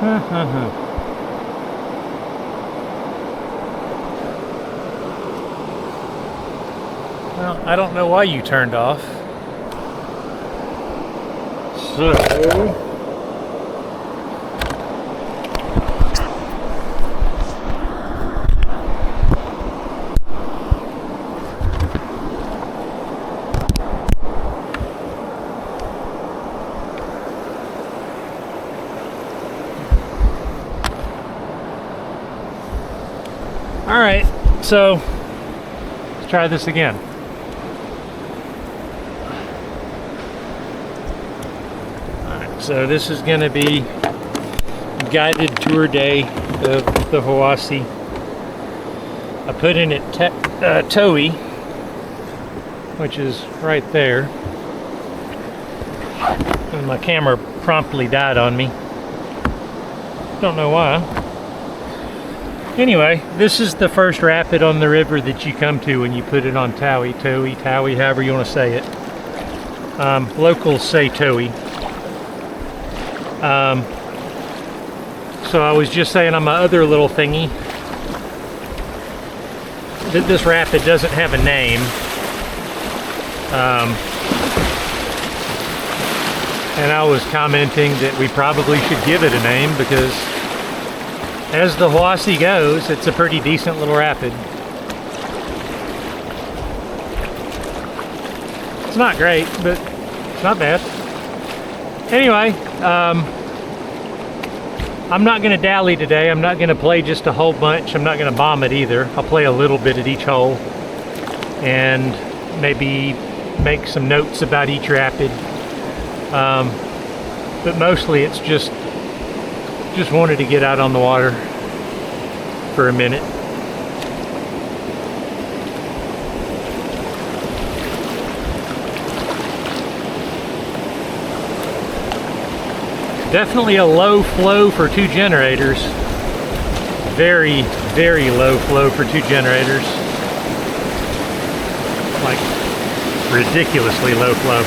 Well, I don't know why you turned off. So... Alright, so let's try this again. Alright, so this is going to be a guided tour day of the Hiwassee. I put in at Towee, which is right there. And my camera promptly died on me. Don't know why. Anyway, this is the first rapid on the river that you come to when you put it on Towee, however you want to say it. Locals say Towee. So I was just saying on my other little thingy that this rapid doesn't have a name. And I was commenting that we probably should give it a name because as the Hiwassee goes, it's a pretty decent little rapid. It's not great, but it's not bad. Anyway, I'm not going to dally today. I'm not going to play just a whole bunch. I'm not going to bomb it either. I'll play a little bit at each hole and maybe make some notes about each rapid. But mostly it's just wanted to get out on the water for a minute. Definitely a low flow for two generators. Very, very low flow for two generators. Like ridiculously low flow.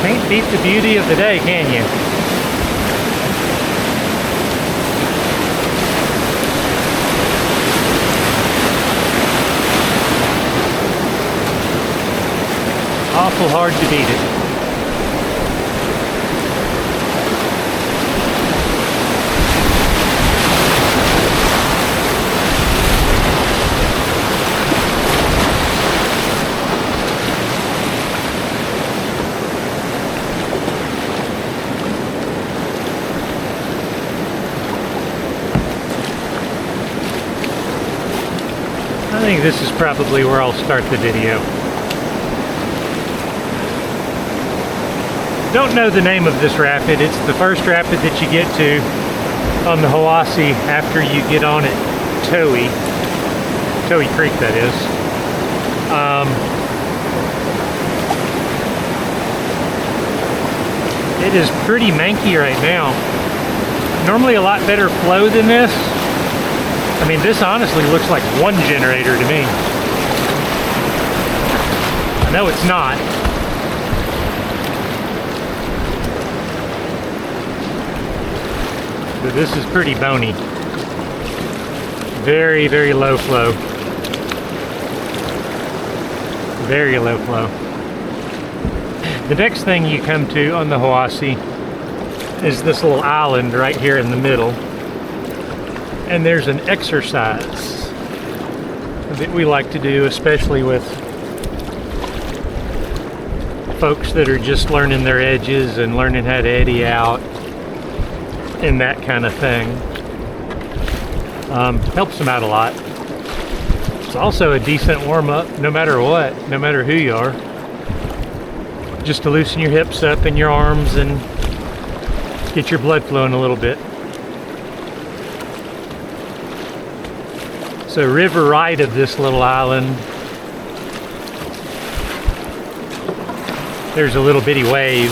Can't beat the beauty of the day, can you? Awful hard to beat it. I think this is probably where I'll start the video. Don't know the name of this rapid. It's the first rapid that you get to on the Hiwassee after you get on at Towee Creek, that is. It is pretty manky right now. Normally a lot better flow than this. I mean, this honestly looks like one generator to me. I know it's not. But this is pretty bony. Very, very low flow. Very low flow. The next thing you come to on the Hiwassee is this little island right here in the middle. And there's an exercise that we like to do, especially with folks that are just learning their edges and learning how to eddy out and that kind of thing. Helps them out a lot. It's also a decent warm-up no matter what, no matter who you are. Just to loosen your hips up and your arms and get your blood flowing a little bit. So river right of this little island, there's a little bitty wave.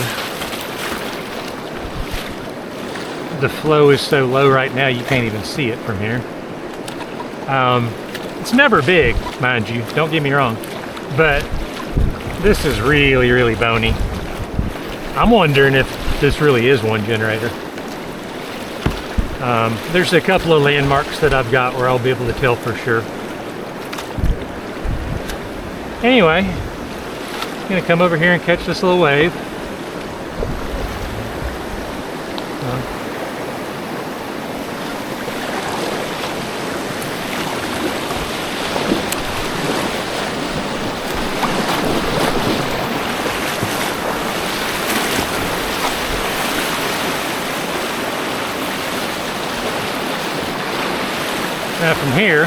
The flow is so low right now you can't even see it from here. It's never big, mind you, don't get me wrong, but this is really, really bony. I'm wondering if this really is one generator. There's a couple of landmarks that I've got where I'll be able to tell for sure. Anyway, I'm gonna come over here and catch this little wave. Now from here,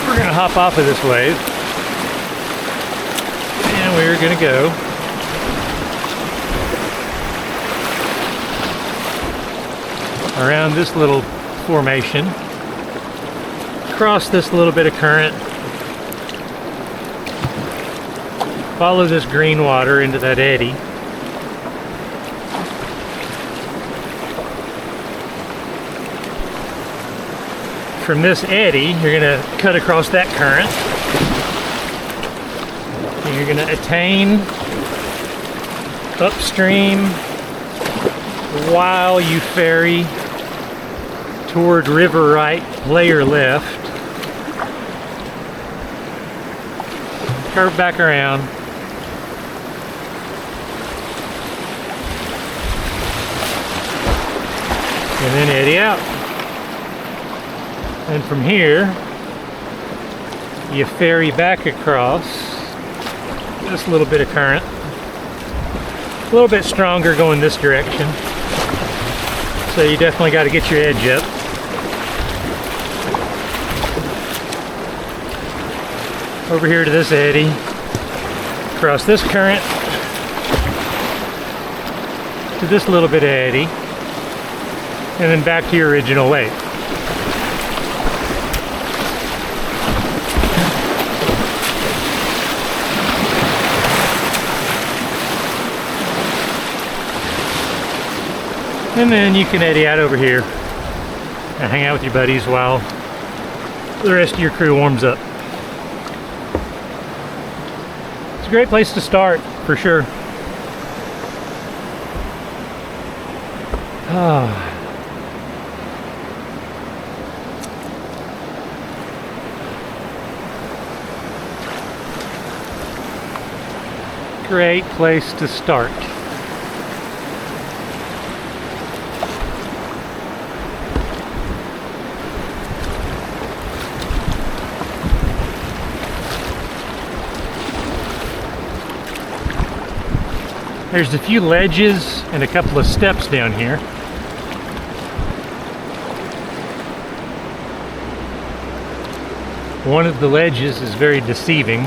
we're going to hop off of this wave, and we're going to go around this little formation, cross this little bit of current, follow this green water into that eddy. From this eddy, you're going to cut across that current. And you're going to attain upstream while you ferry toward river right, player left. Curve back around. And then eddy out. And from here, you ferry back across this little bit of current. A little bit stronger going this direction. So you definitely got to get your edge up. Over here to this eddy. Across this current to this little bit of eddy. And then back to your original wave. And then you can eddy out over here and hang out with your buddies while the rest of your crew warms up. It's a great place to start, for sure. Great place to start. There's a few ledges and a couple of steps down here. One of the ledges is very deceiving.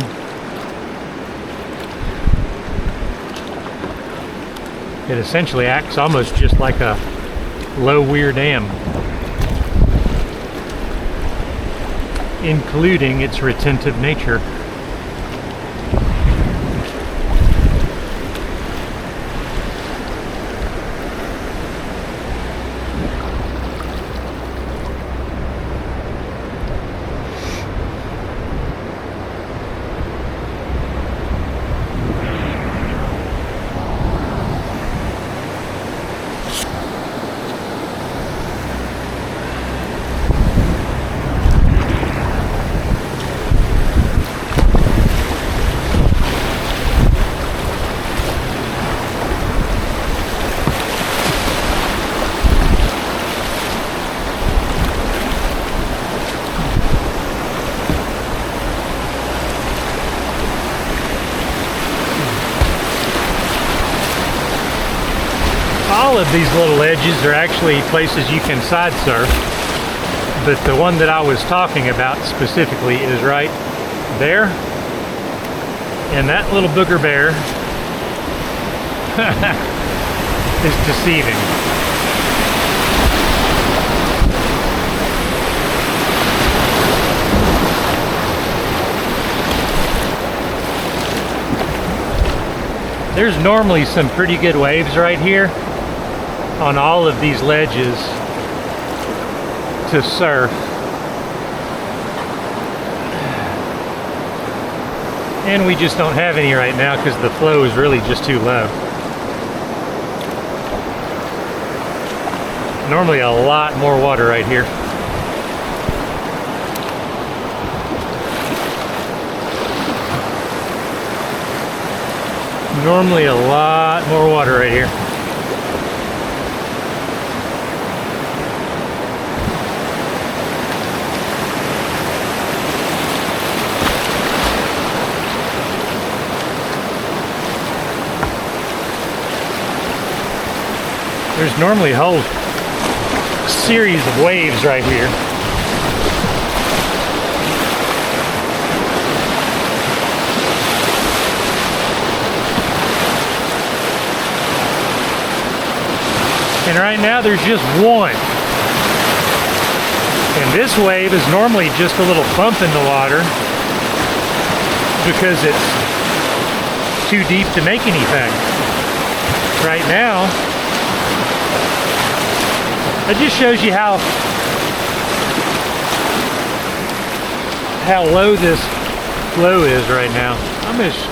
It essentially acts almost just like a low weir dam, including its retentive nature. All of these little edges are actually places you can side surf, but the one that I was talking about specifically is right there, and that little booger bear is deceiving. There's normally some pretty good waves right here on all of these ledges to surf. And we just don't have any right now because the flow is really just too low. Normally a lot more water right here. Normally a lot more water right here. There's normally a whole series of waves right here. And right now there's just one. And this wave is normally just a little bump in the water because it's too deep to make anything. Right now, it just shows you how low this flow is right now. I'm just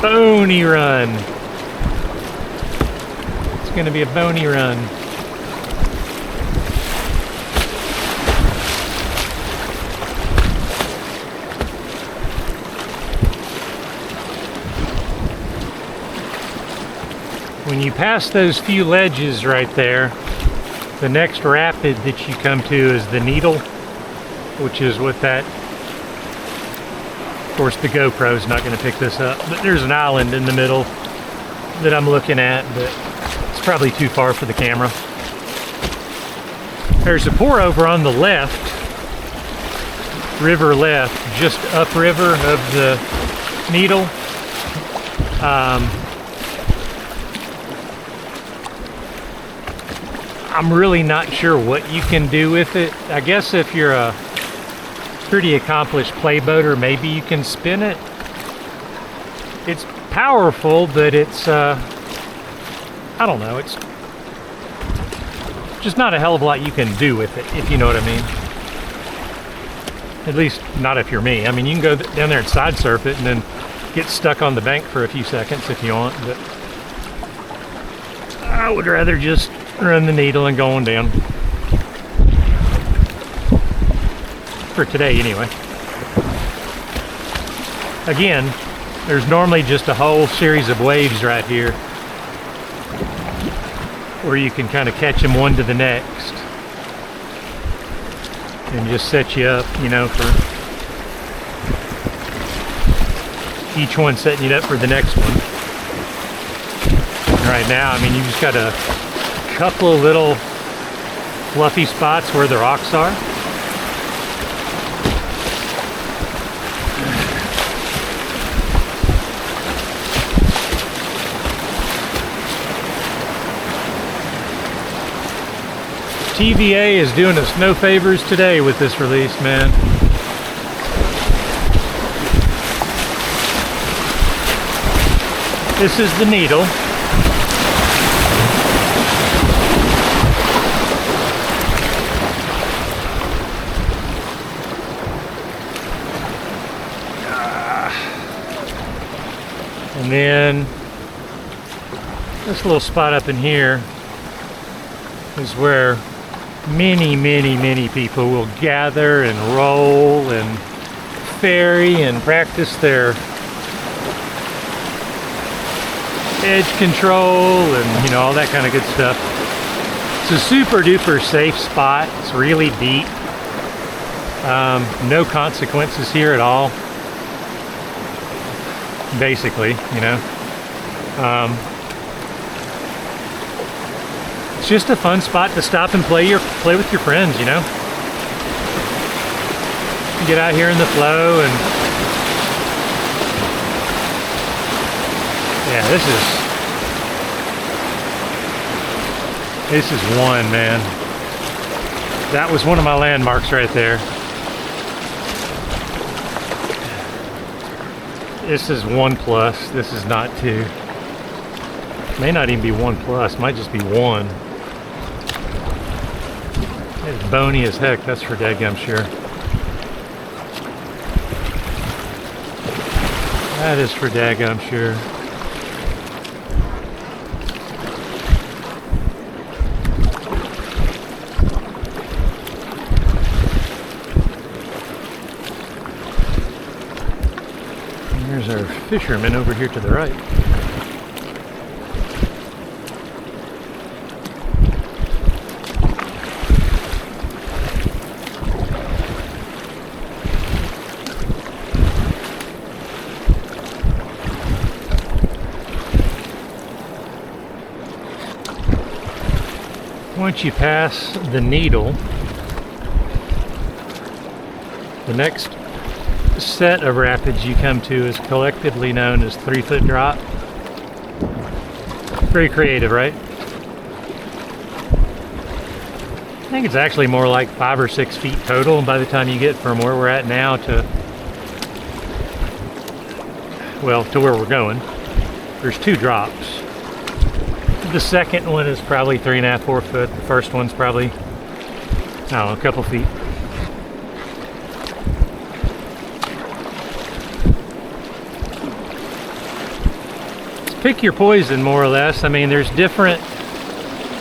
bony run. It's gonna be a bony run. When you pass those few ledges right there, the next rapid that you come to is the Needle, which is what that, of course the GoPro's not going to pick this up, but there's an island in the middle that I'm looking at, but it's probably too far for the camera. There's a pour over on the left, river left, just upriver of the Needle. I'm really not sure what you can do with it. I guess if you're a pretty accomplished playboater, maybe you can spin it. It's powerful, but it's, I don't know, it's just not a hell of a lot you can do with it, if you know what I mean. At least not if you're me. I mean, you can go down there and side surf it and then get stuck on the bank for a few seconds if you want, but I would rather just run the Needle and go on down. For today, anyway. Again, there's normally just a whole series of waves right here where you can kind of catch them one to the next and just set you up, you know, for each one setting you up for the next one. And right now, I mean, you just got a couple of little fluffy spots where the rocks are. TVA is doing us no favors today with this release, man. This is the Needle. And then this little spot up in here is where many people will gather and roll and ferry and practice their edge control and, you know, all that kind of good stuff. It's a super duper safe spot. It's really deep. No consequences here at all. Basically, you know. It's just a fun spot to stop and play with your friends, you know. Get out here in the flow and yeah, this is one, man. That was one of my landmarks right there. This is 1+. This is not 2. May not even be 1+. Might just be 1. It's bony as heck. That's for dadgum sure. That is for daggum sure. And there's our fisherman over here to the right. Once you pass the needle, the next set of rapids you come to is collectively known as 3-foot drop. Very creative, right? I think it's actually more like 5 or 6 feet total by the time you get from where we're at now to, well, to where we're going. There's 2 drops. The second one is probably 3.5, 4 foot. The first one's probably, I don't know, a couple feet. Pick your poison, more or less. I mean, there's different,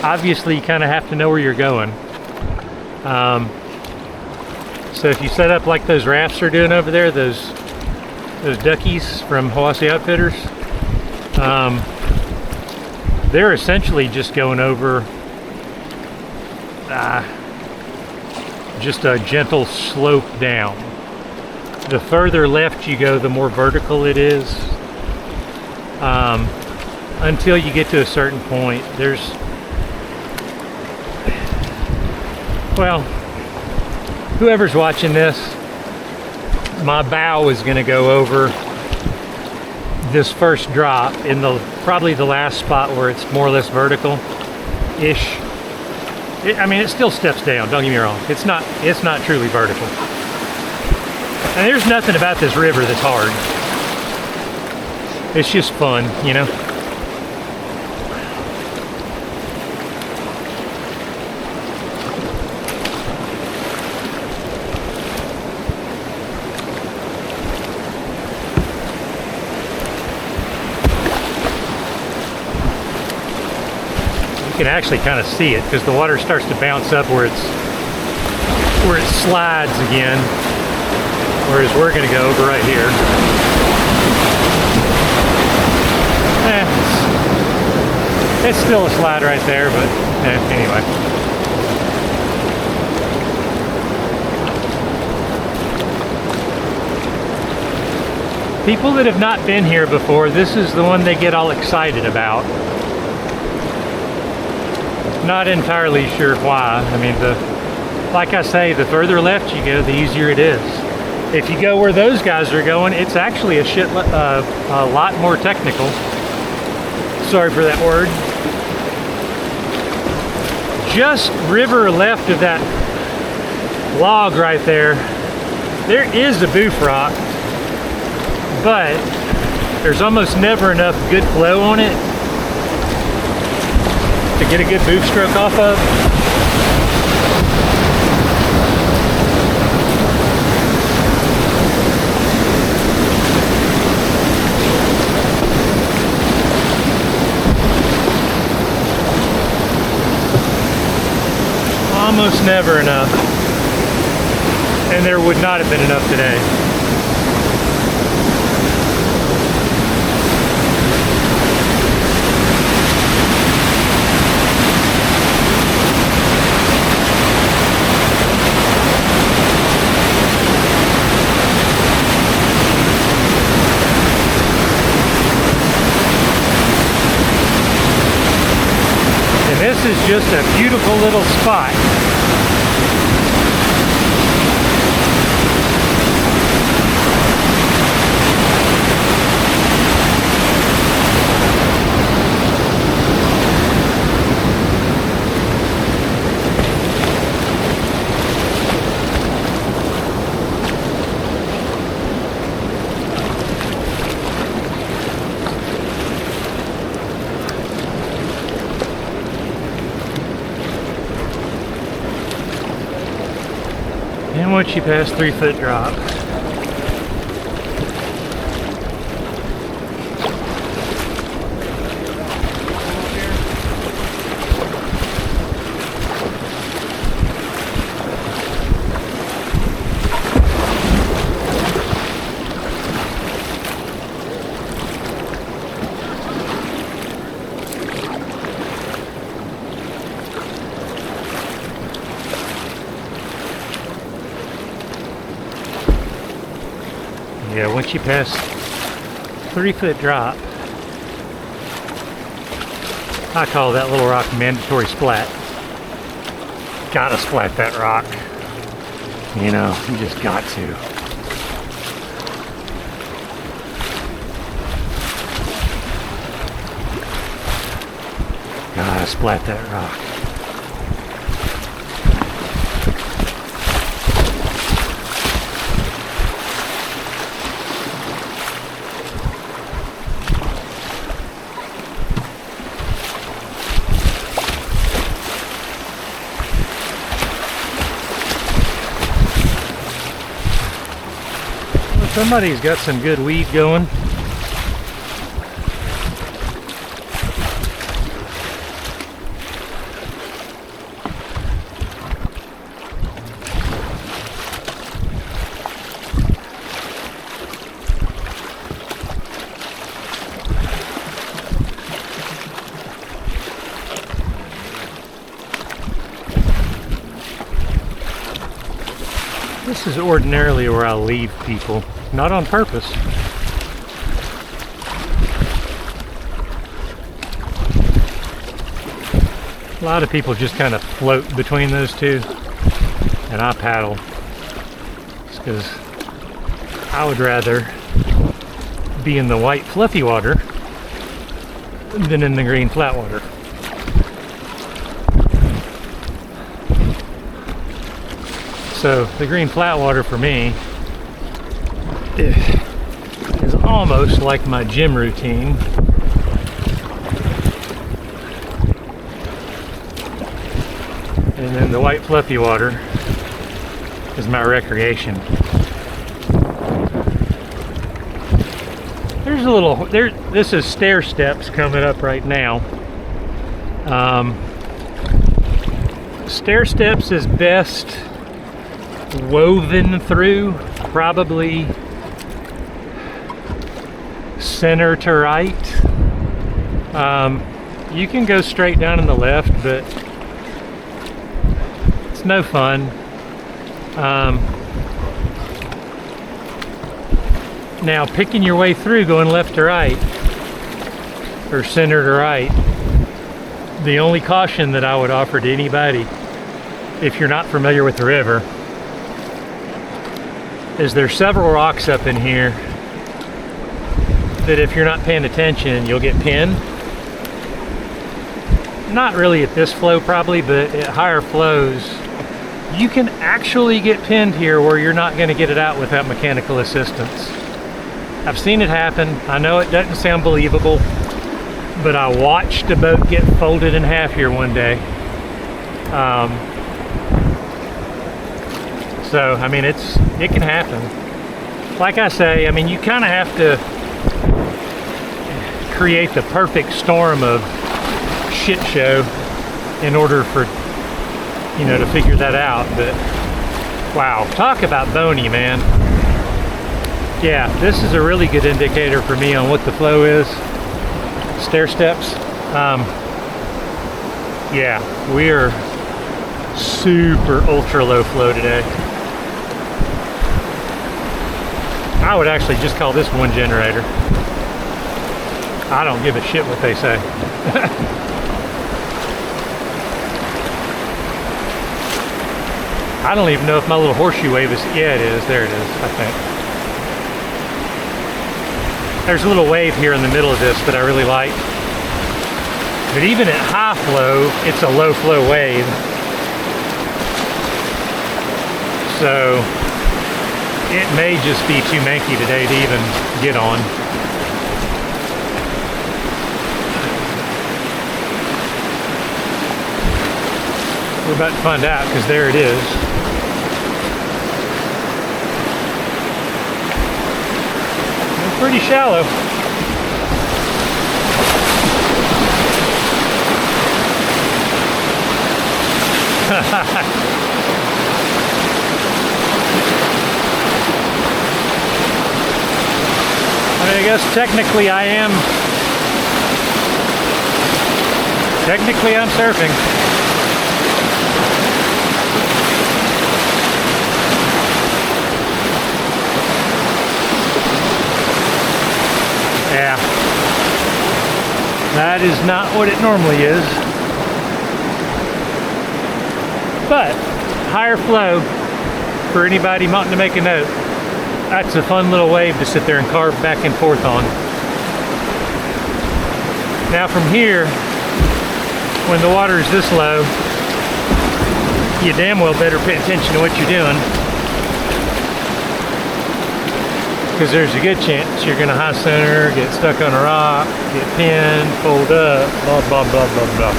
obviously you kind of have to know where you're going. So if you set up like those rafts are doing over there, those duckies from Hiwassee Outfitters, they're essentially just going over just a gentle slope down. The further left you go, the more vertical it is. Until you get to a certain point, there's, well, whoever's watching this, my bow is going to go over this first drop in the probably the last spot where it's more or less vertical-ish. I mean, it still steps down. Don't get me wrong. It's not truly vertical. And there's nothing about this river that's hard. It's just fun, you know. You can actually kind of see it because the water starts to bounce up where it slides again, whereas we're going to go over right here. It's still a slide right there, but anyway. People that have not been here before, this is the one they get all excited about. Not entirely sure why. I mean, like I say, the further left you go, the easier it is. If you go where those guys are going, it's actually a lot more technical. Sorry for that word. Just river left of that log right there, there is a boof rock, but there's almost never enough good flow on it to get a good boof stroke off of. Almost never enough, and there would not have been enough today. And this is just a beautiful little spot. And once you pass 3-foot drop, yeah, once you pass 3-foot drop, I call that little rock mandatory splat. Gotta splat that rock. You know, you just got to. Gotta splat that rock. Somebody's got some good weed going. This is ordinarily where I'll leave people. Not on purpose. A lot of people just kind of float between those two, and I paddle. It's because I would rather be in the white fluffy water than in the green flat water. So the green flat water for me is almost like my gym routine. And then the white fluffy water is my recreation. There's a little, this is stair steps coming up right now. Stair steps is best woven through probably center to right. You can go straight down in the left, but it's no fun. Now picking your way through, going left to right or center to right, the only caution that I would offer to anybody if you're not familiar with the river is there's several rocks up in here that if you're not paying attention, you'll get pinned. Not really at this flow probably, but at higher flows, you can actually get pinned here where you're not going to get it out without mechanical assistance. I've seen it happen. I know it doesn't sound believable, but I watched a boat get folded in half here one day. So, I mean, it can happen. Like I say, I mean, you kind of have to create the perfect storm of shit show in order for, you know, to figure that out. But wow, talk about bony, man. Yeah, this is a really good indicator for me on what the flow is. Stair steps. Yeah, we are super ultra low flow today. I would actually just call this one generator. I don't give a shit what they say. I don't even know if my little horseshoe wave is, yeah it is, there it is, I think. There's a little wave here in the middle of this that I really like. But even at high flow, it's a low flow wave. So it may just be too manky today to even get on. We're about to find out because there it is. pretty shallow. I guess technically I'm surfing. Yeah. That is not what it normally is. But higher flow, for anybody wanting to make a note, that's a fun little wave to sit there and carve back and forth on. Now from here, when the water is this low, you damn well better pay attention to what you're doing, because there's a good chance you're going to high center, get stuck on a rock, get pinned, fold up, blah, blah, blah, blah, blah.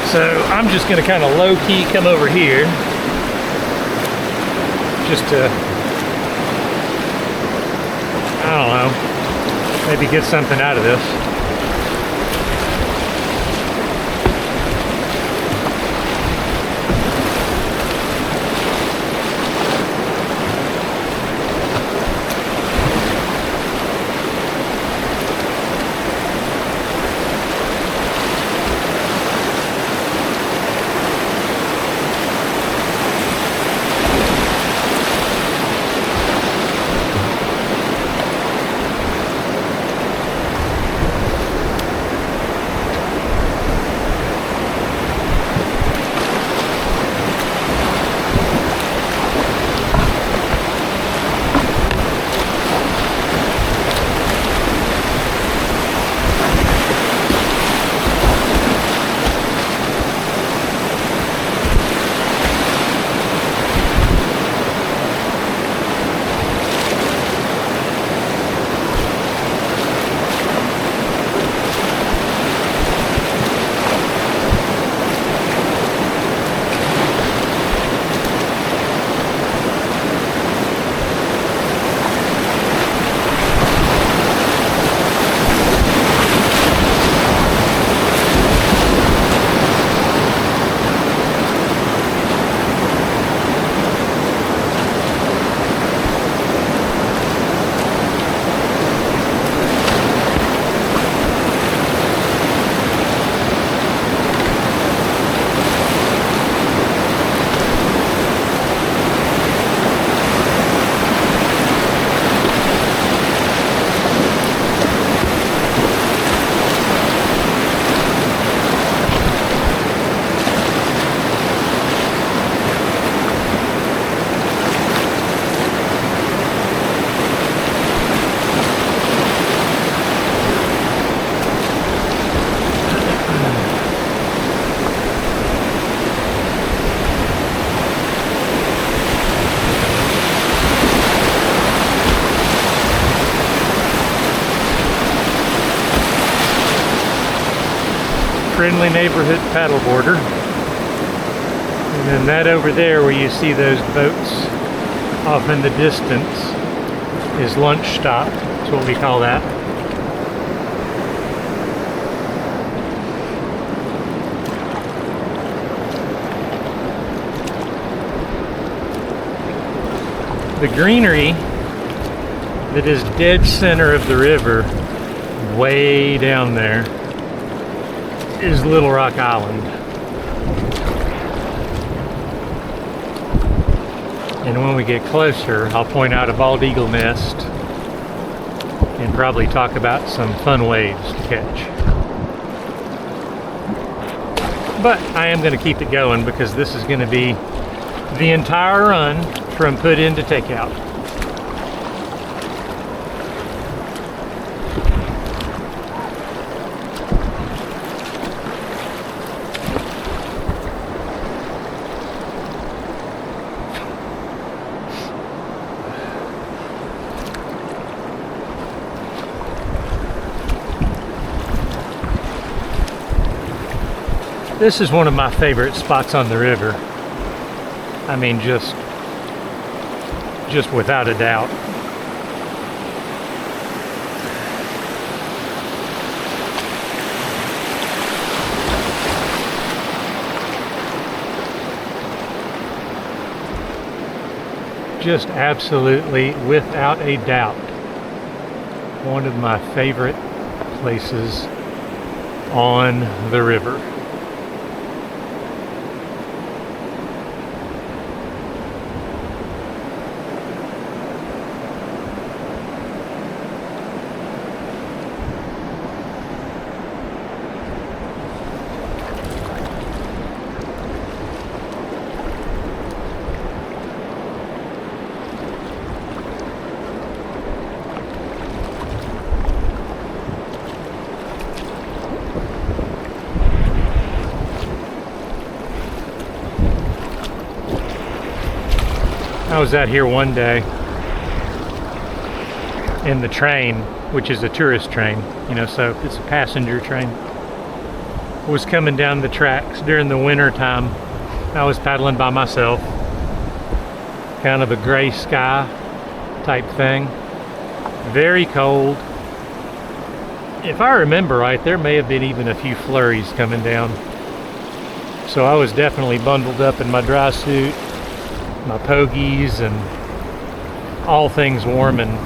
So I'm just going to kind of low-key come over here just to, I don't know, maybe get something out of this. Friendly neighborhood paddleboarder. And then that over there where you see those boats off in the distance is lunch stop. That's what we call that. The greenery that is dead center of the river, way down there, is Little Rock Island. And when we get closer, I'll point out a bald eagle nest and probably talk about some fun waves to catch. But I am going to keep it going because this is going to be the entire run from put in to takeout. This is one of my favorite spots on the river. I mean, just without a doubt. Just absolutely, without a doubt, one of my favorite places on the river. I was out here one day in the train, which is a tourist train, you know, so it's a passenger train. Was coming down the tracks during the winter time. I was paddling by myself, kind of a gray sky type thing, very cold. If I remember right, there may have been even a few flurries coming down. So I was definitely bundled up in my dry suit, my pogies, and all things warm and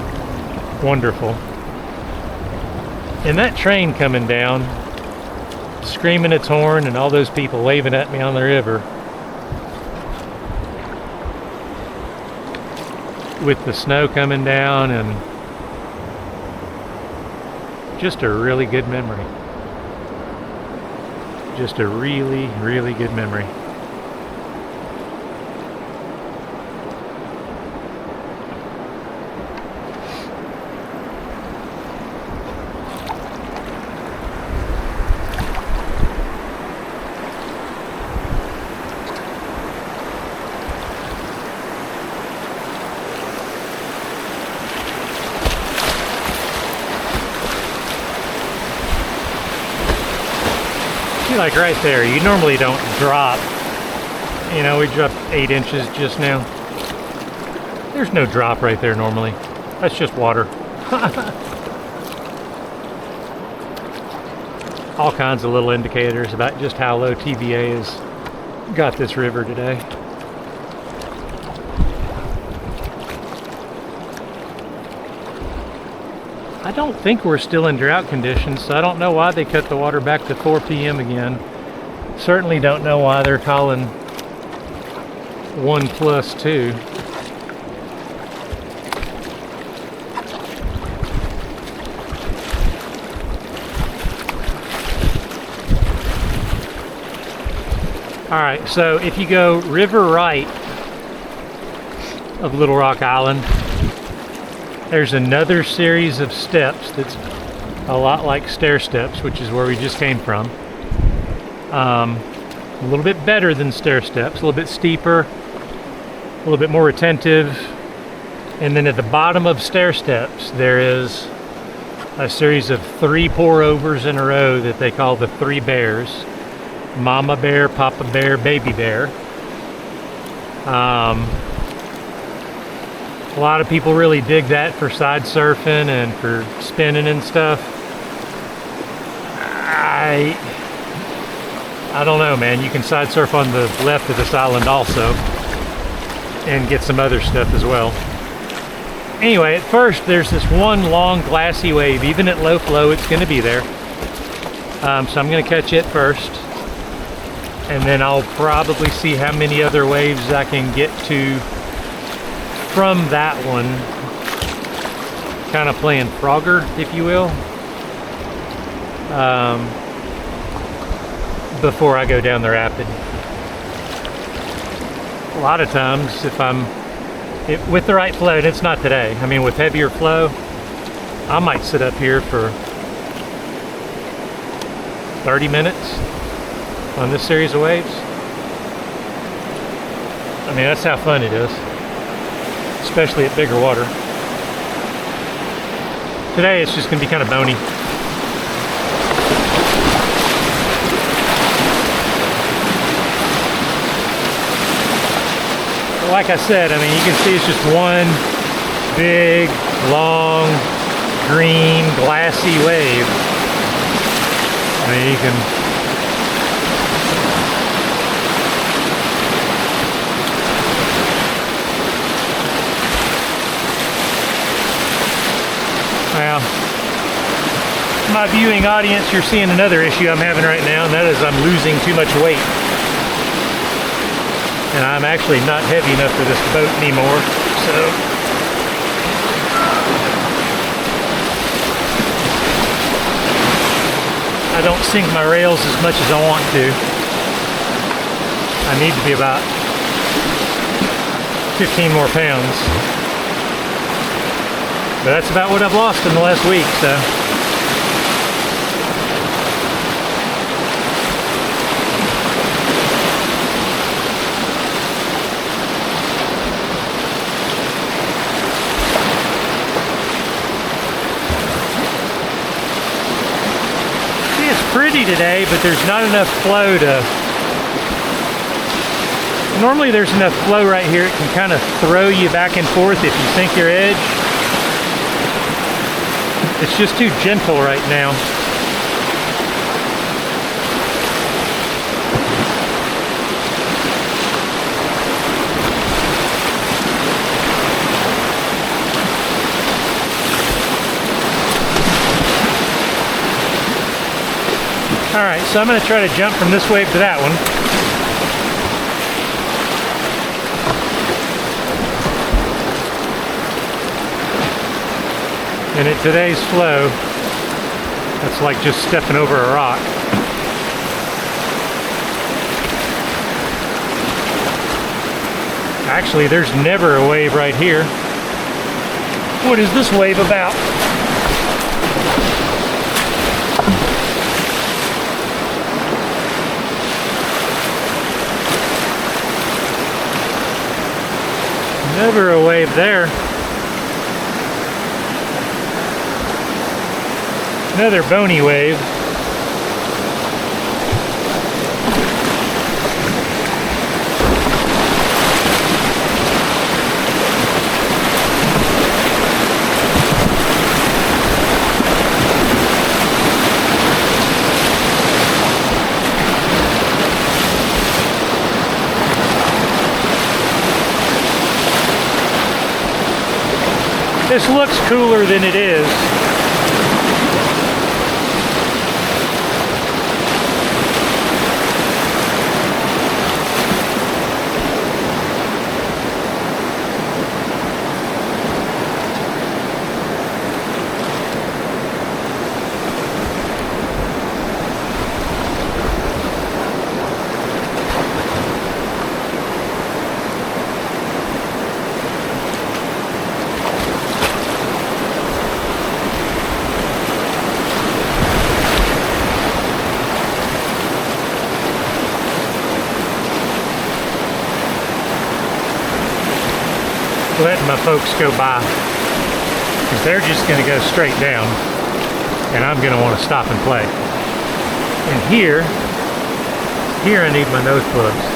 wonderful. And that train coming down, screaming its horn, and all those people waving at me on the river, with the snow coming down, and just a really good memory. Just a really, really good memory. Like right there, you normally don't drop. You know, we dropped 8 inches just now. There's no drop right there normally. That's just water. All kinds of little indicators about just how low TVA has got this river today. I don't think we're still in drought conditions, so I don't know why they cut the water back to 4 p.m. again. Certainly don't know why they're calling 1+2. All right, so if you go river right of Little Rock Island, there's another series of steps that's a lot like stair steps, which is where we just came from. A little bit better than stair steps, a little bit steeper, a little bit more retentive. And then at the bottom of stair steps, there is a series of 3 pour-overs in a row that they call the 3 bears. Mama bear, Papa bear, baby bear. A lot of people really dig that for side surfing and for spinning and stuff. I don't know, man. You can side surf on the left of this island also and get some other stuff as well. Anyway, at first there's this one long glassy wave. Even at low flow, it's going to be there. So I'm going to catch it first, and then I'll probably see how many other waves I can get to from that one, kind of playing Frogger, if you will, before I go down the rapid. A lot of times, if with the right flow, and it's not today, I mean with heavier flow, I might sit up here for 30 minutes on this series of waves. I mean, that's how fun it is, especially at bigger water. Today it's just going to be kind of bony. like I said, I mean, you can see it's just one big, long, green, glassy wave. I mean, you can... Well, my viewing audience, you're seeing another issue I'm having right now, and that is I'm losing too much weight. And I'm actually not heavy enough for this boat anymore, so... I don't sink my rails as much as I want to. I need to be about 15 more pounds. But that's about what I've lost in the last week, so. See, it's pretty today, but there's not enough flow to... Normally there's enough flow right here, it can kind of throw you back and forth if you sink your edge. It's just too gentle right now. All right, so I'm going to try to jump from this wave to that one. And at today's flow, that's like just stepping over a rock. Actually, there's never a wave right here. What is this wave about? Never a wave there. Another bony wave. This looks cooler than it is. Letting my folks go by because they're just going to go straight down and I'm going to want to stop and play. And here I need my nose plugs.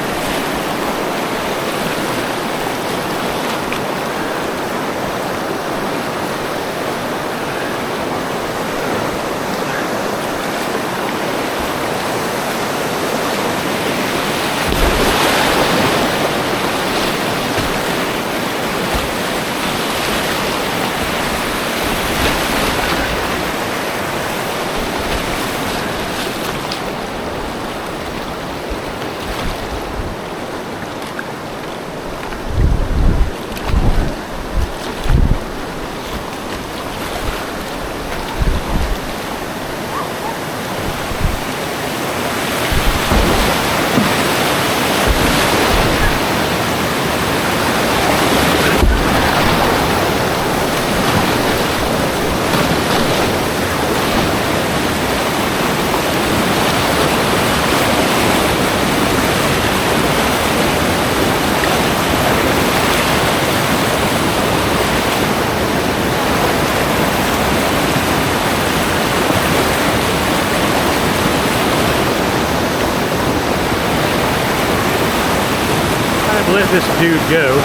I'd let this dude go.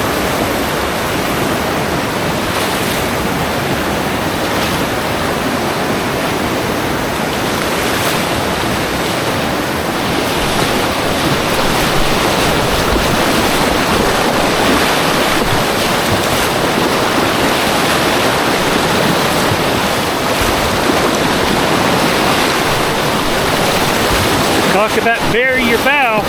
Talk about bury your bow.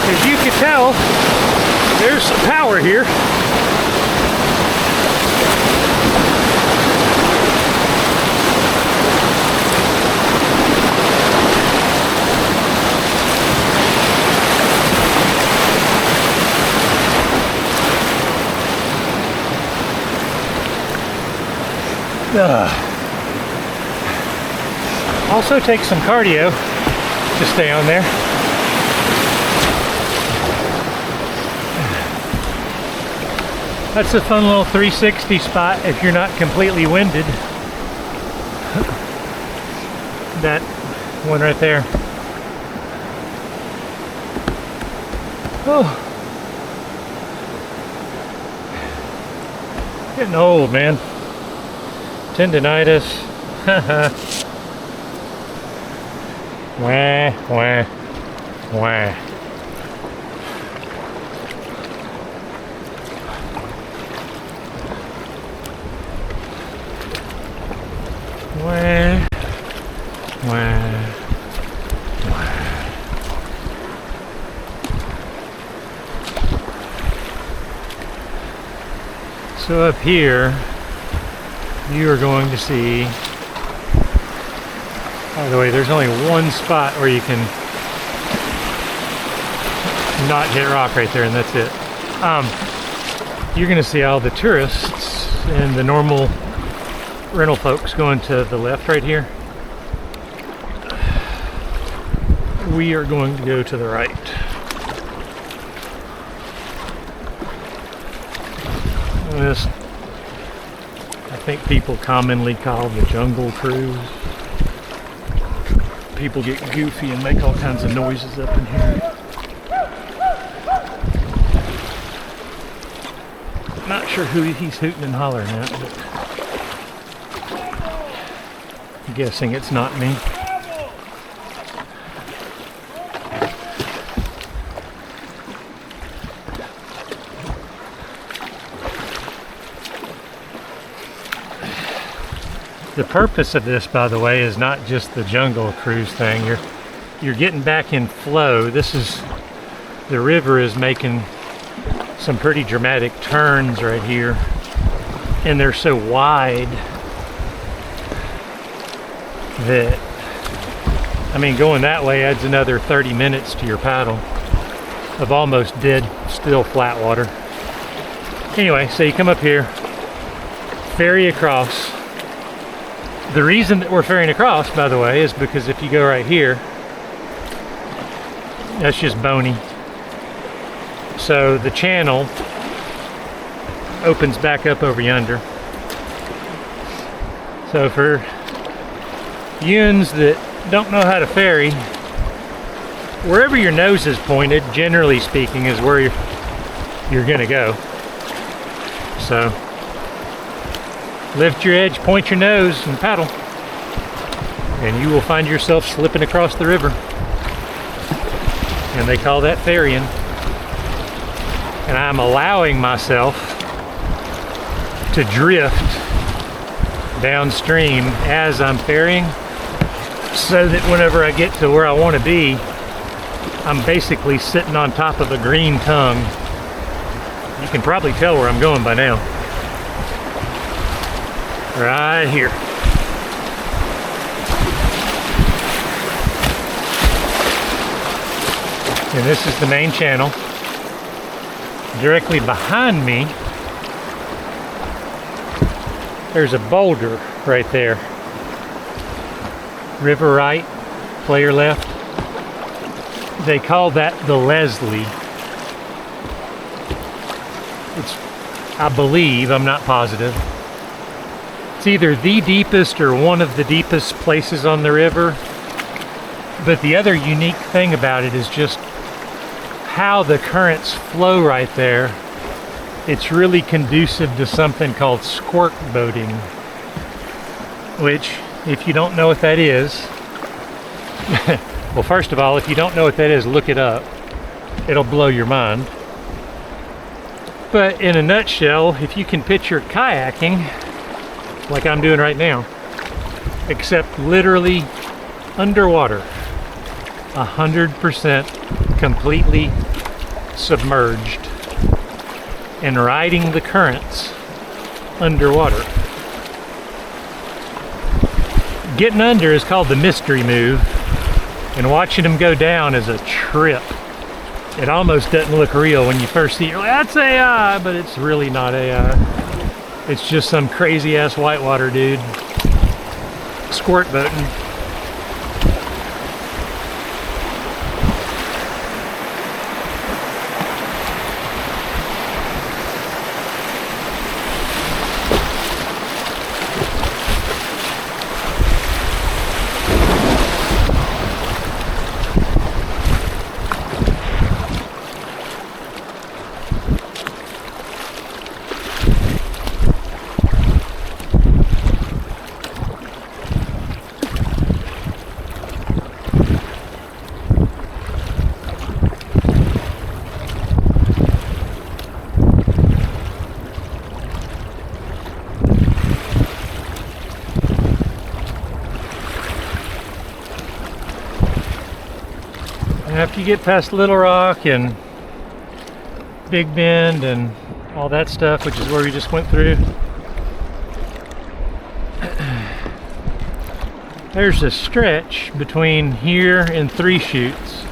As you can tell, there's some power here. Also takes some cardio to stay on there. That's a fun little 360 spot if you're not completely winded. That one right there. Oh. Getting old, man. Tendinitis. Wah, wah, wah. Wah, wah, wah. So up here, you are going to see, by the way, there's only one spot where you can not hit rock right there, and that's it. You're going to see all the tourists and the normal rental folks going to the left right here. We are going to go to the right. This, I think people commonly call the jungle cruise. People get goofy and make all kinds of noises up in here. Not sure who he's hooting and hollering at, but I'm guessing it's not me. The purpose of this, by the way, is not just the jungle cruise thing. You're getting back in flow. The river is making some pretty dramatic turns right here, and they're so wide that, I mean, going that way adds another 30 minutes to your paddle of almost dead still flat water. Anyway, so you come up here, ferry across. The reason that we're ferrying across, by the way, is because if you go right here, that's just bony. So the channel opens back up over yonder, So for yuns that don't know how to ferry, wherever your nose is pointed, generally speaking, is where you're gonna go. So lift your edge, point your nose, and paddle, and you will find yourself slipping across the river. And they call that ferrying. And I'm allowing myself to drift downstream as I'm ferrying, so that whenever I get to where I want to be, I'm basically sitting on top of a green tongue. You can probably tell where I'm going by now. Right here. And this is the main channel. Directly behind me, there's a boulder right there. River right, player left. They call that the Leslie. It's, I believe, I'm not positive, it's either the deepest or one of the deepest places on the river. But the other unique thing about it is just how the currents flow right there. It's really conducive to something called squirt boating, which, if you don't know what that is, well, first of all, if you don't know what that is, look it up. It'll blow your mind. But in a nutshell, if you can picture kayaking, like I'm doing right now, except literally underwater, 100% completely submerged, and riding the currents underwater. Getting under is called the mystery move, and watching them go down is a trip. It almost doesn't look real when you first see it. You're like, that's AI, but it's really not AI. It's just some crazy ass whitewater dude squirt boating. After you get past Little Rock and Big Bend and all that stuff, which is where we just went through, there's a stretch between here and Three Chutes.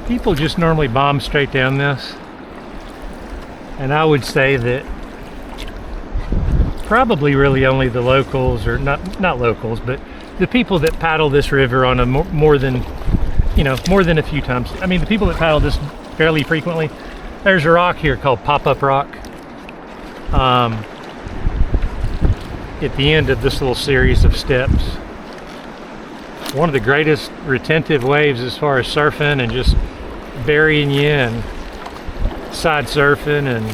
People just normally bomb straight down this, and I would say that probably really only the locals, or not locals, but the people that paddle this river on a more than a few times. I mean, the people that paddle this fairly frequently. There's a rock here called Pop-Up Rock. At the end of this little series of steps. One of the greatest retentive waves as far as surfing and just burying you and side surfing and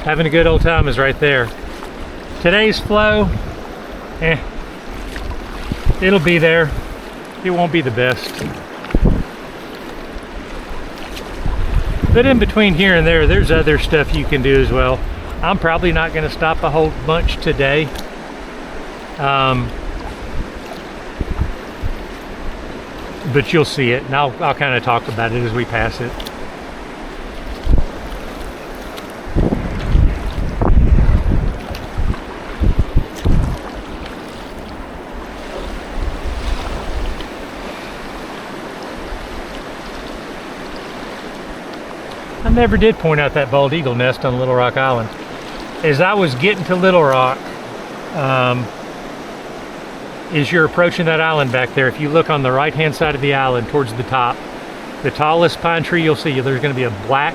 having a good old time is right there. Today's flow, it'll be there. It won't be the best. But in between here and there, there's other stuff you can do as well. I'm probably not going to stop a whole bunch today. But you'll see it, and I'll kind of talk about it as we pass it. I never did point out that bald eagle nest on Little Rock Island. As I was getting to Little Rock, as you're approaching that island back there, if you look on the right hand side of the island towards the top, the tallest pine tree you'll see, there's going to be a black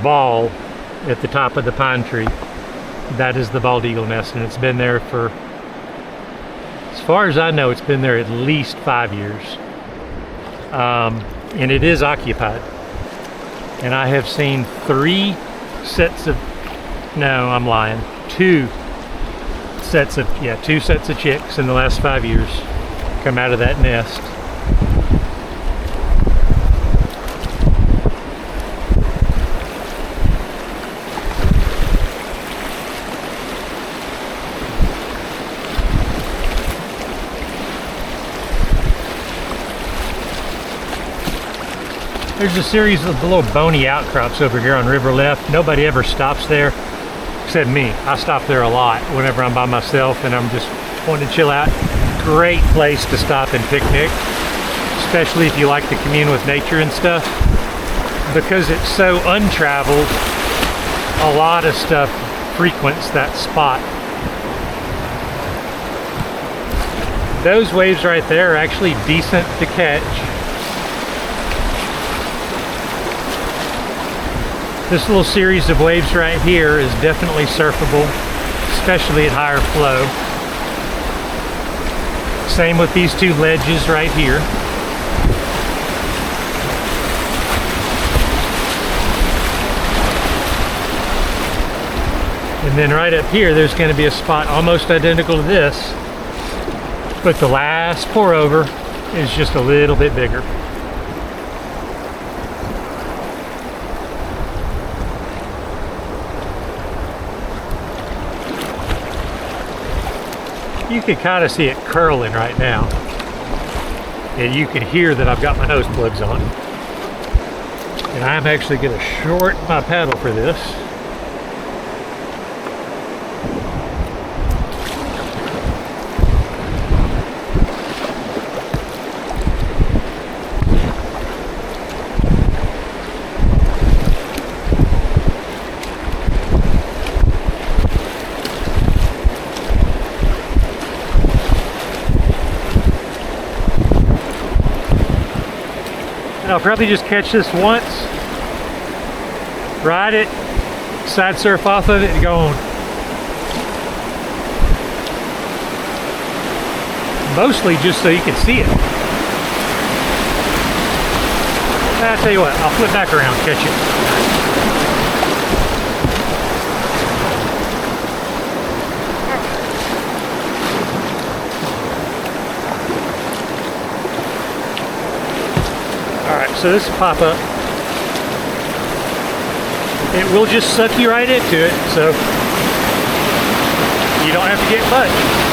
ball at the top of the pine tree. That is the bald eagle nest, and it's been there for, as far as I know, it's been there at least 5 years. And it is occupied. And I have seen 2 sets of chicks in the last 5 years come out of that nest. There's a series of little bony outcrops over here on River Left. Nobody ever stops there except me. I stop there a lot whenever I'm by myself and I'm just wanting to chill out. Great place to stop and picnic, especially if you like to commune with nature and stuff. Because it's so untraveled, a lot of stuff frequents that spot. Those waves right there are actually decent to catch. This little series of waves right here is definitely surfable, especially at higher flow. Same with these 2 ledges right here. And then right up here, there's going to be a spot almost identical to this, but the last pour over is just a little bit bigger. You can kind of see it curling right now. And you can hear that I've got my nose plugs on. And I'm actually going to short my paddle for this. I'll probably just catch this once, ride it, side surf off of it, and go on. Mostly just so you can see it. I'll tell you what, I'll flip back around, catch it. So this pop-up, it will just suck you right into it, so you don't have to get much.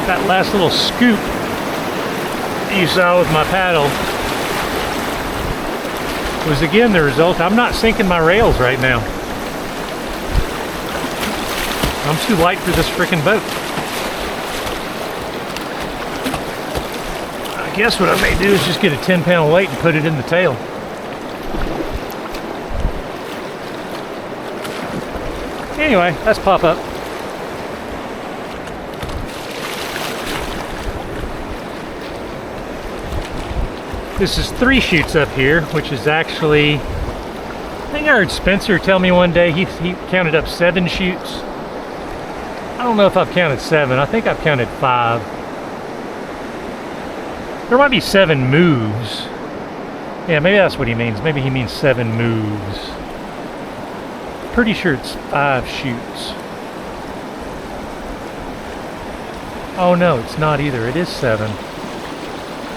That last little scoop you saw with my paddle was again the result. I'm not sinking my rails right now. I'm too light for this freaking boat. I guess what I may do is just get a 10-pound weight and put it in the tail. Anyway, let's pop up. This is 3 chutes up here, which is actually, I think I heard Spencer tell me one day he counted up 7 chutes. I don't know if I've counted 7. I think I've counted 5. There might be 7 moves. Yeah, maybe that's what he means. Maybe he means 7 moves. Pretty sure it's 5 chutes. Oh no, it's not either. It is 7.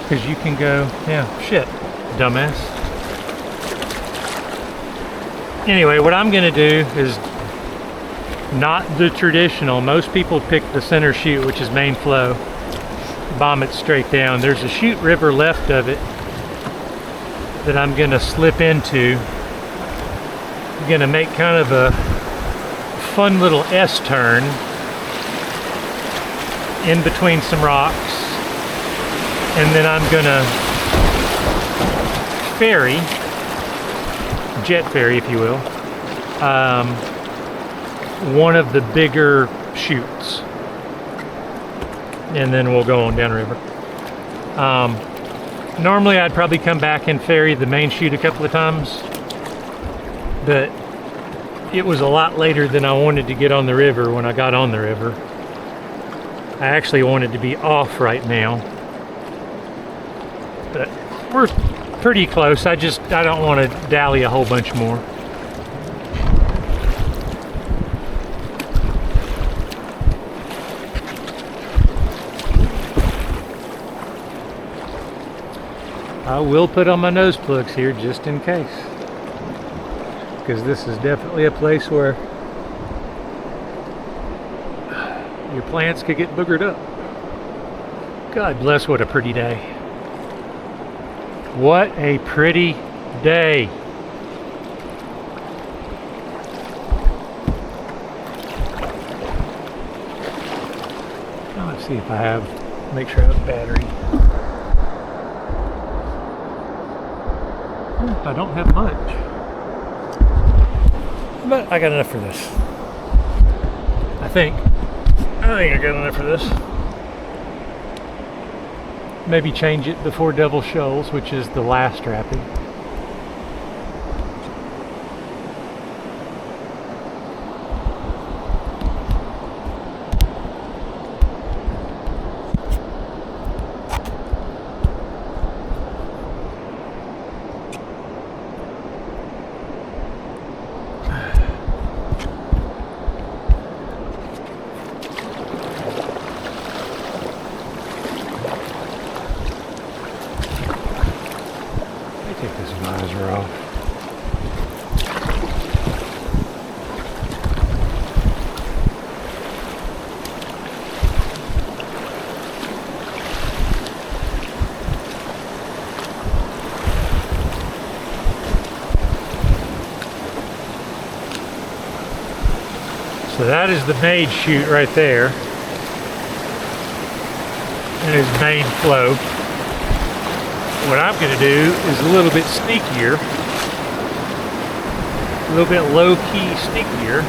Because you can go, yeah, shit, dumbass. Anyway, what I'm gonna do is not the traditional. Most people pick the center chute, which is main flow, bomb it straight down. There's a chute river left of it that I'm gonna slip into. I'm gonna make kind of a fun little S-turn in between some rocks. And then I'm gonna ferry, jet ferry if you will, one of the bigger chutes, and then we'll go on downriver. Normally I'd probably come back and ferry the main chute a couple of times, but it was a lot later than I wanted to get on the river when I got on the river. I actually wanted to be off right now, but we're pretty close. I don't want to dally a whole bunch more. I will put on my nose plugs here just in case, because this is definitely a place where your plants could get boogered up. God bless, what a pretty day. What a pretty day. Now let's see if make sure I have a battery. I don't have much, but I got enough for this. I think I got enough for this. Maybe change it before Devil Shoals, which is the last rapid. Take this visor off. So that is the main chute right there. And his main flow. What I'm going to do is a little bit sneakier, a little bit low-key sneakier.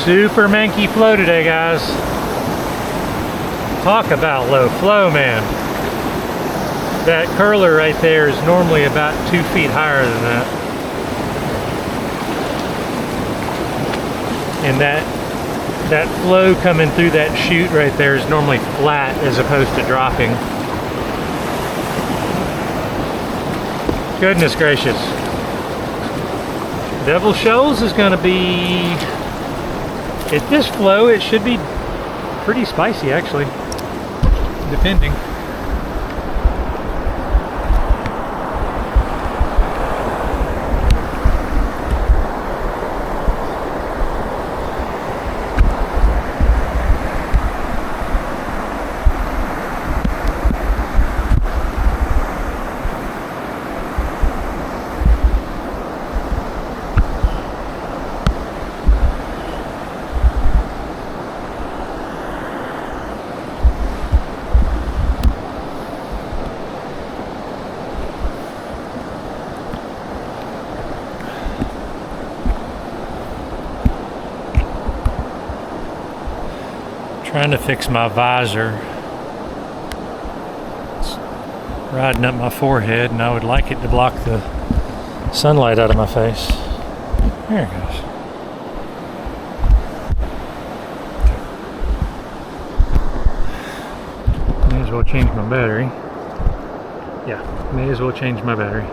Super manky flow today, guys. Talk about low flow, man. That curler right there is normally about 2 feet higher than that. And that flow coming through that chute right there is normally flat as opposed to dropping. Goodness gracious. Devil Shoals is going to be, at this flow, it should be pretty spicy actually. Depending. Trying to fix my visor. It's riding up my forehead and I would like it to block the sunlight out of my face. There it goes. May as well change my battery. Yeah, may as well change my battery.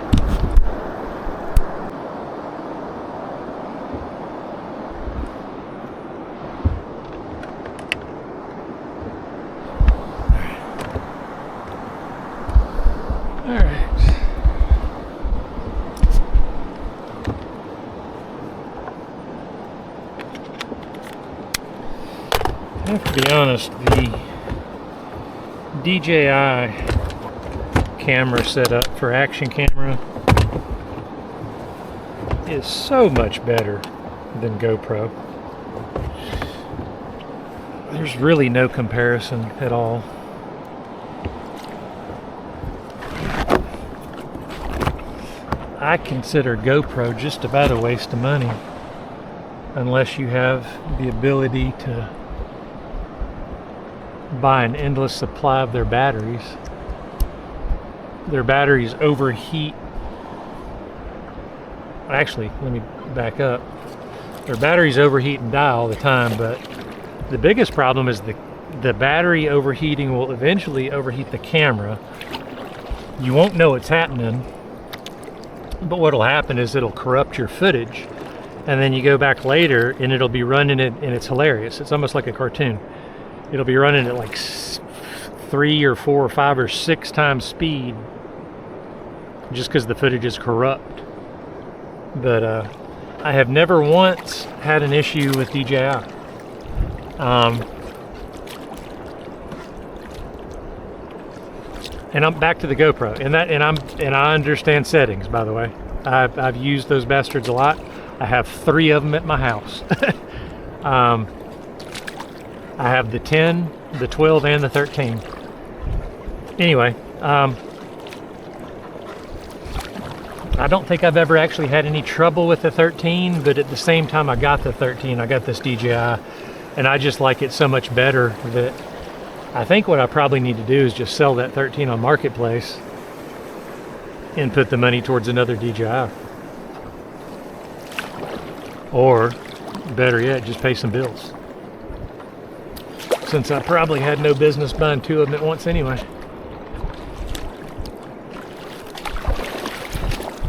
I have to be honest, DJI camera setup for action camera is so much better than GoPro. There's really no comparison at all. I consider GoPro just about a waste of money unless you have the ability to buy an endless supply of their batteries. Their batteries overheat. Actually, let me back up. Their batteries overheat and die all the time, but the biggest problem is the battery overheating will eventually overheat the camera. You won't know it's happening, but what'll happen is it'll corrupt your footage, and then you go back later and it'll be running it, and it's hilarious. It's almost like a cartoon. It'll be running at like 3 or 4 or 5 or 6 times speed just because the footage is corrupt. But I have never once had an issue with DJI. And I'm back to the GoPro, and I understand settings, by the way. I've used those bastards a lot. I have 3 of them at my house. I have the 10, the 12, and the 13. Anyway, I don't think I've ever actually had any trouble with the 13, but at the same time I got the 13, I got this DJI, and I just like it so much better that I think what I probably need to do is just sell that 13 on Marketplace and put the money towards another DJI. Or, better yet, just pay some bills. Since I probably had no business buying 2 of them at once anyway.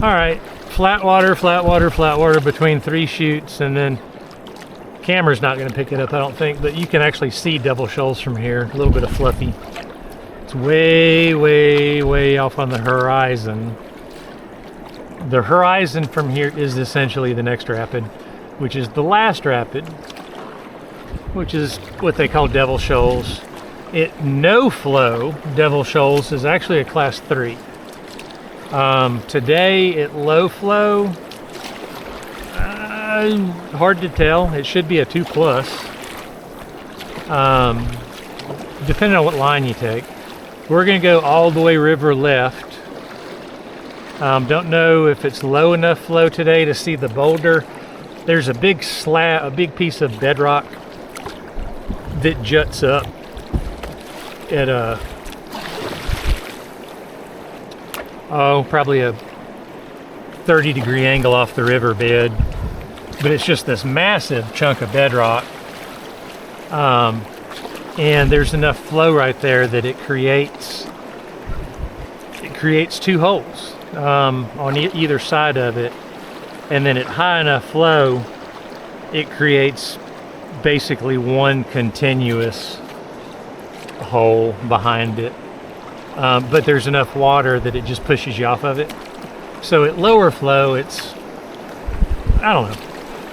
Alright, flat water between 3 shoots, and then camera's not going to pick it up, I don't think, but you can actually see double shoals from here. A little bit of fluffy. It's way off on the horizon. The horizon from here is essentially the next rapid, which is the last rapid, which is what they call Devil Shoals. No flow Devil Shoals is actually a class 3. Today at low flow, hard to tell. It should be a 2+, depending on what line you take. We're going to go all the way river left. Don't know if it's low enough flow today to see the boulder. There's a big slab, a big piece of bedrock that juts up at probably a 30-degree angle off the river bed, but it's just this massive chunk of bedrock, and there's enough flow right there that it creates 2 holes on either side of it, and then at high enough flow it creates basically one continuous hole behind it, but there's enough water that it just pushes you off of it. So at lower flow, it's, I don't know,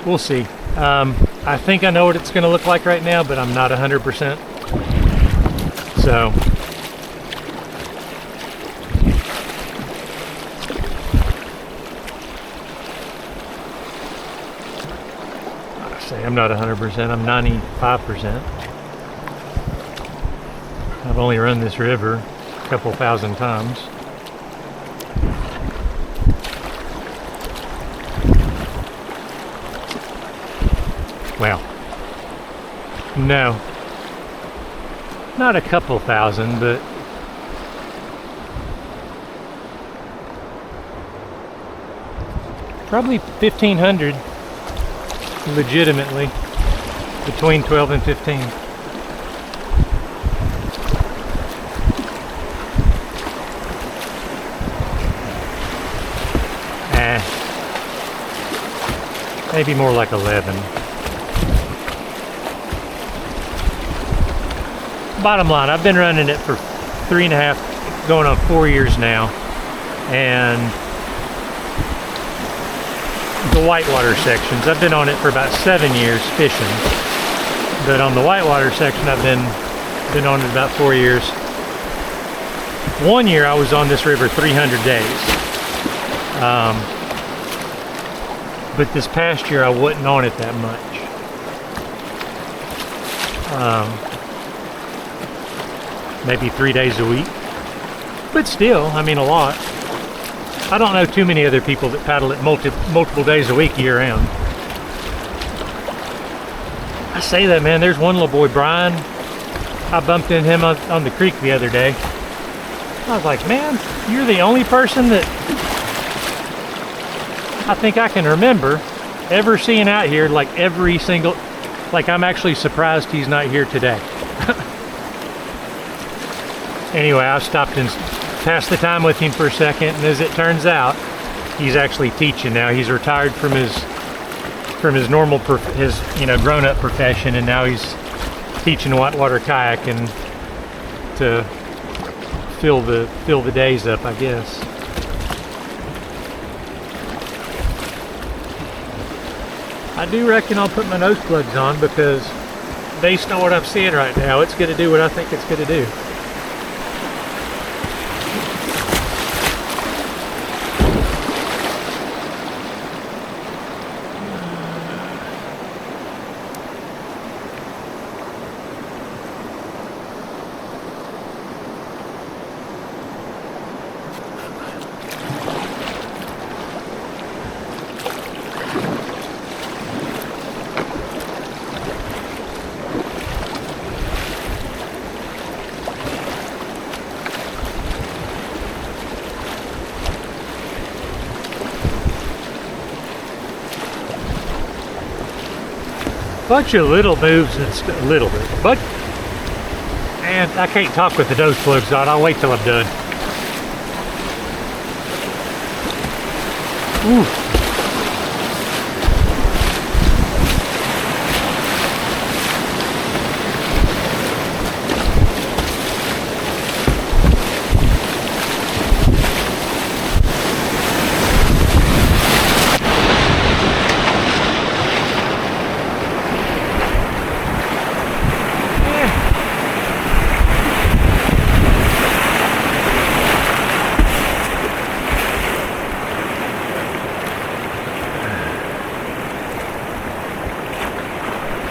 we'll see. I think I know what it's going to look like right now, but I'm not 100%. So I'm not 100%, I'm 95%. I've only run this river a couple thousand times. Well, no, not a couple thousand, but probably 1,500. Legitimately, between 12 and 15. Maybe more like 11. Bottom line, I've been running it for 3.5, going on 4 years now, and the whitewater sections, I've been on it for about 7 years fishing, but on the whitewater section I've been on it about 4 years, One year I was on this river 300 days. But this past year I wasn't on it that much. Maybe 3 days a week. But still, I mean, a lot. I don't know too many other people that paddle it multiple days a week year round. I say that, man, there's one little boy, Brian. I bumped into him on the creek the other day. I was like, man, you're the only person that I think I can remember ever seeing out here, like every single, like I'm actually surprised he's not here today. Anyway, I stopped and passed the time with him for a second, and as it turns out, he's actually teaching now. He's retired from his normal, grown-up profession, and now he's teaching whitewater kayaking to fill the days up, I guess. I do reckon I'll put my nose plugs on because based on what I'm seeing right now, it's going to do what I think it's going to do. Bunch of little moves and little bit, but and I can't talk with the nose plugs on. I'll wait till I'm done. Ooh.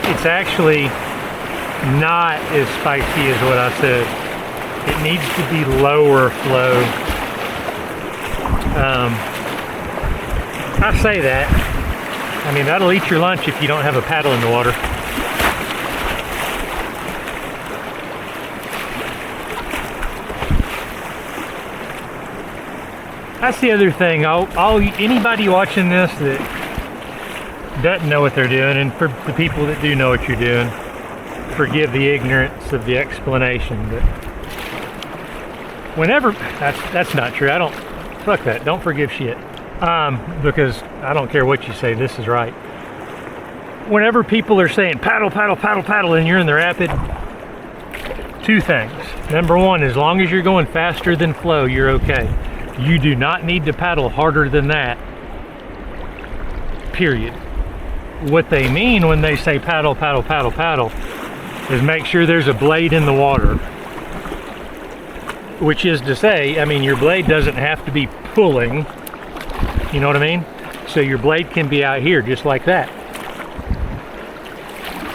It's actually not as spiky as what I said. It needs to be lower flow. I say that. I mean, that'll eat your lunch if you don't have a paddle in the water. That's the other thing. Anybody watching this that doesn't know what they're doing, and for the people that do know what you're doing, forgive the ignorance of the explanation, but whenever that's not true. I don't fuck that. Don't forgive shit, because I don't care what you say. This is right. Whenever people are saying paddle, paddle, paddle, paddle, and you're in the rapid, two things. Number one, as long as you're going faster than flow, you're okay. You do not need to paddle harder than that, period. What they mean when they say paddle, paddle, paddle, paddle is make sure there's a blade in the water. Which is to say, I mean, your blade doesn't have to be pulling, you know what I mean? So your blade can be out here just like that.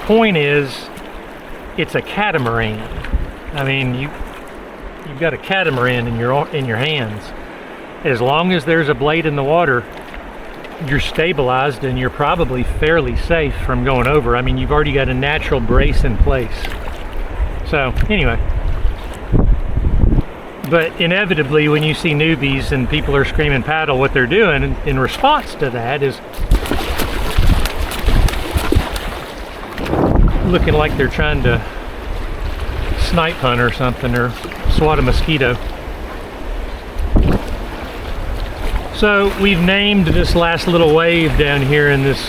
Point is, it's a catamaran. I mean, you've got a catamaran in your hands. As long as there's a blade in the water, you're stabilized and you're probably fairly safe from going over. I mean, you've already got a natural brace in place. So anyway, but inevitably when you see newbies and people are screaming paddle, what they're doing in response to that is looking like they're trying to snipe hunt or something, or swat a mosquito. So we've named this last little wave down here in this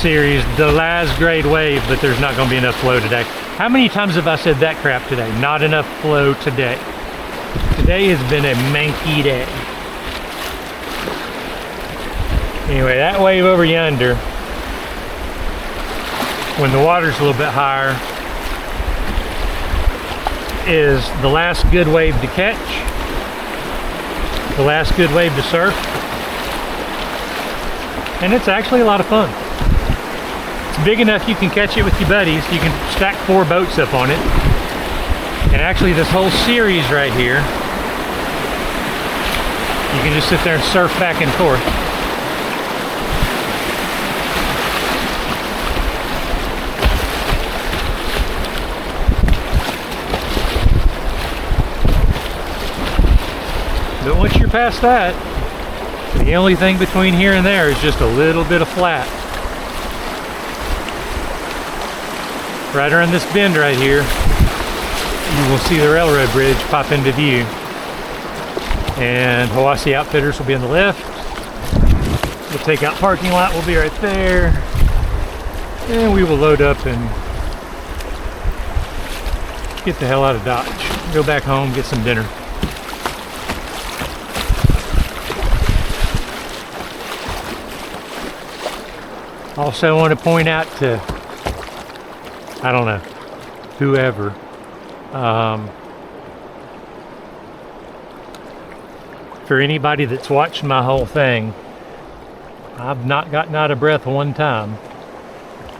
series the last grade wave, but there's not going to be enough flow today. How many times have I said that crap today? Not enough flow today. Today has been a manky day. Anyway, that wave over yonder, when the water's a little bit higher, is the last good wave to catch. the last good wave to surf. And it's actually a lot of fun. It's big enough you can catch it with your buddies. You can stack 4 boats up on it. And actually this whole series right here, you can just sit there and surf back and forth. But once you're past that, the only thing between here and there is just a little bit of flat. Right around this bend right here, you will see the railroad bridge pop into view. And Hiwassee Outfitters will be on the left. The takeout parking lot will be right there. And we will load up and get the hell out of Dodge. Go back home, get some dinner. Also want to point out to, I don't know, whoever, for anybody that's watched my whole thing, I've not gotten out of breath one time.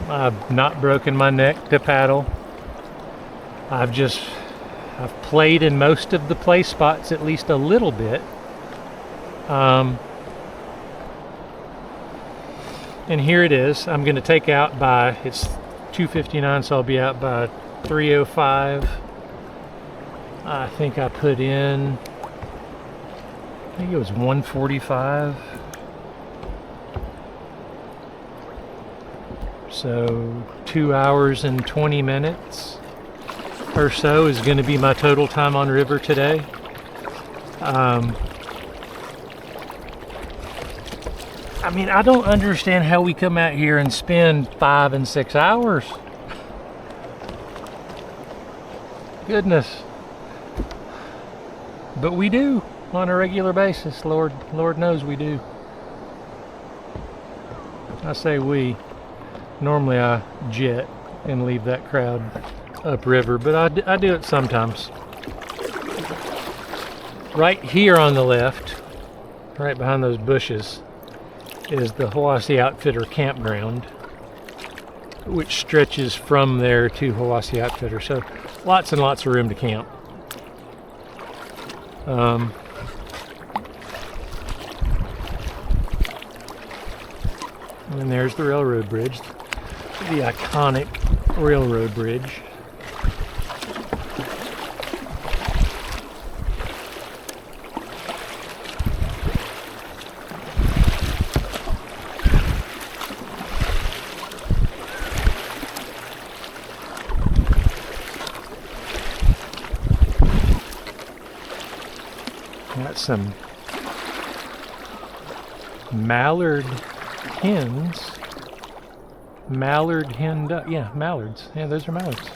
I've not broken my neck to paddle. I've played in most of the play spots at least a little bit. And here it is. I'm going to take out by, it's 2:59, so I'll be out by 3:05. I think I put in, I think it was 1:45. So 2 hours and 20 minutes or so is going to be my total time on river today. I mean, I don't understand how we come out here and spend 5 and 6 hours. Goodness. But we do on a regular basis. Lord knows we do. I say we. Normally I jet and leave that crowd upriver, but I do it sometimes. Right here on the left, right behind those bushes, is the Hiwassee Outfitter campground, which stretches from there to Hiwassee Outfitter. So lots and lots of room to camp. And there's the railroad bridge, the iconic railroad bridge. Got some mallard hens. Mallard hen duck. Yeah, mallards. Yeah, those are mallards.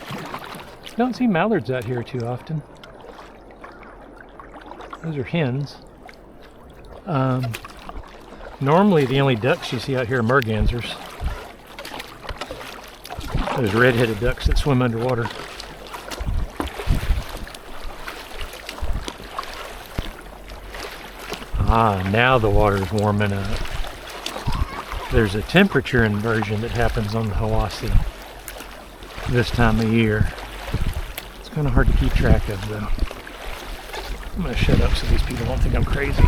Don't see mallards out here too often. Those are hens. Normally the only ducks you see out here are mergansers. Those red-headed ducks that swim underwater. Ah, now the water's warming up. There's a temperature inversion that happens on the Hiwassee this time of year. It's kind of hard to keep track of, though. I'm going to shut up so these people don't think I'm crazy.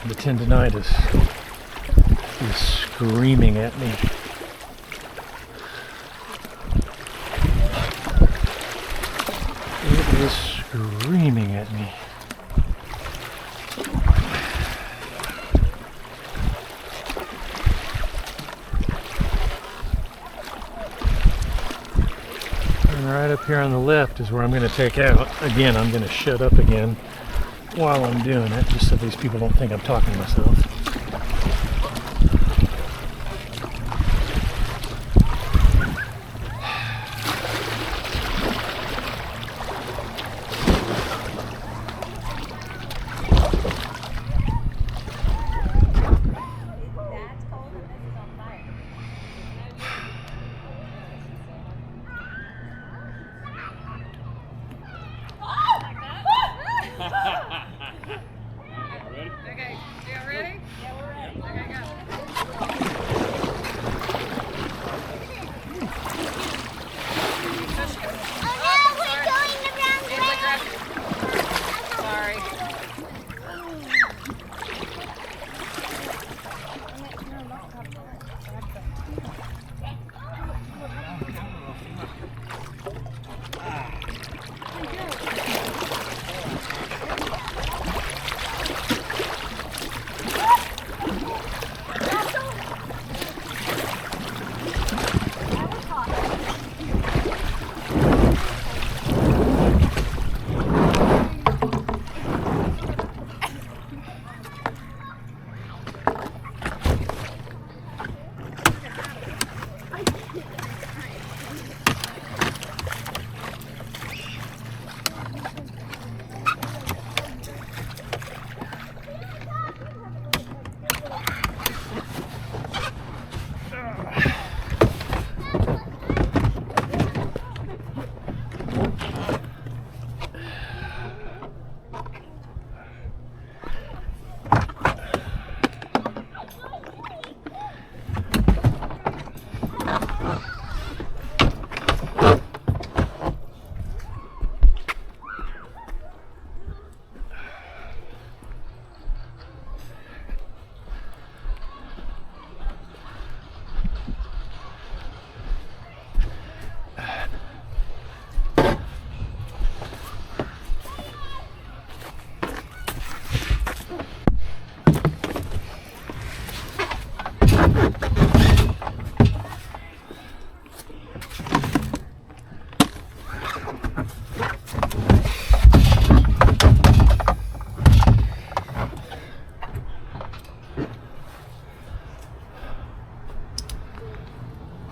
The tendinitis is screaming at me. right up here on the left is where I'm going to take out. Again, I'm going to shut up again while I'm doing it, just so these people don't think I'm talking to myself. Okay, you ready? Yeah, we're ready. Okay, go. Oh no, we're going the wrong way. Sorry.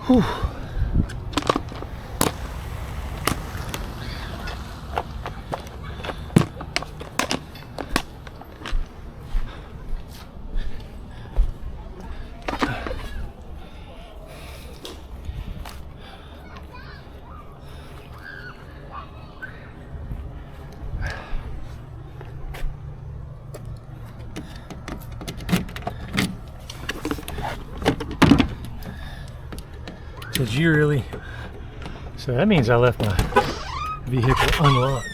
Whew. Did you really? So that means I left my vehicle unlocked.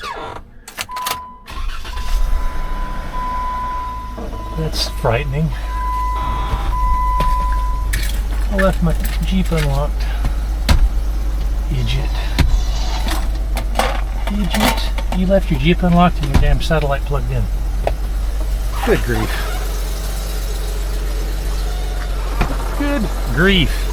That's frightening. I left my Jeep unlocked. Idiot. Idiot. You left your Jeep unlocked and your damn satellite plugged in. Good grief. Good grief.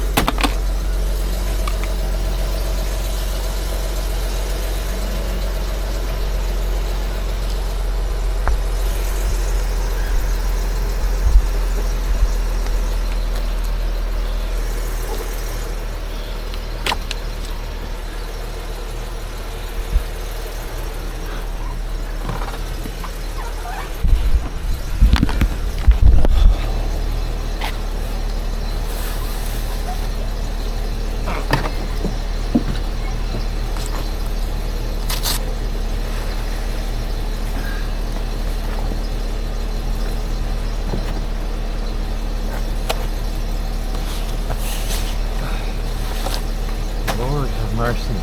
Lord have mercy.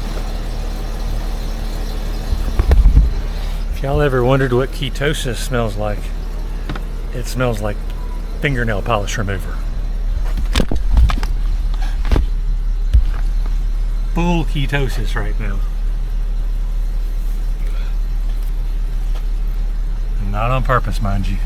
If y'all ever wondered what ketosis smells like, it smells like fingernail polish remover. Full ketosis right now. And not on purpose, mind you.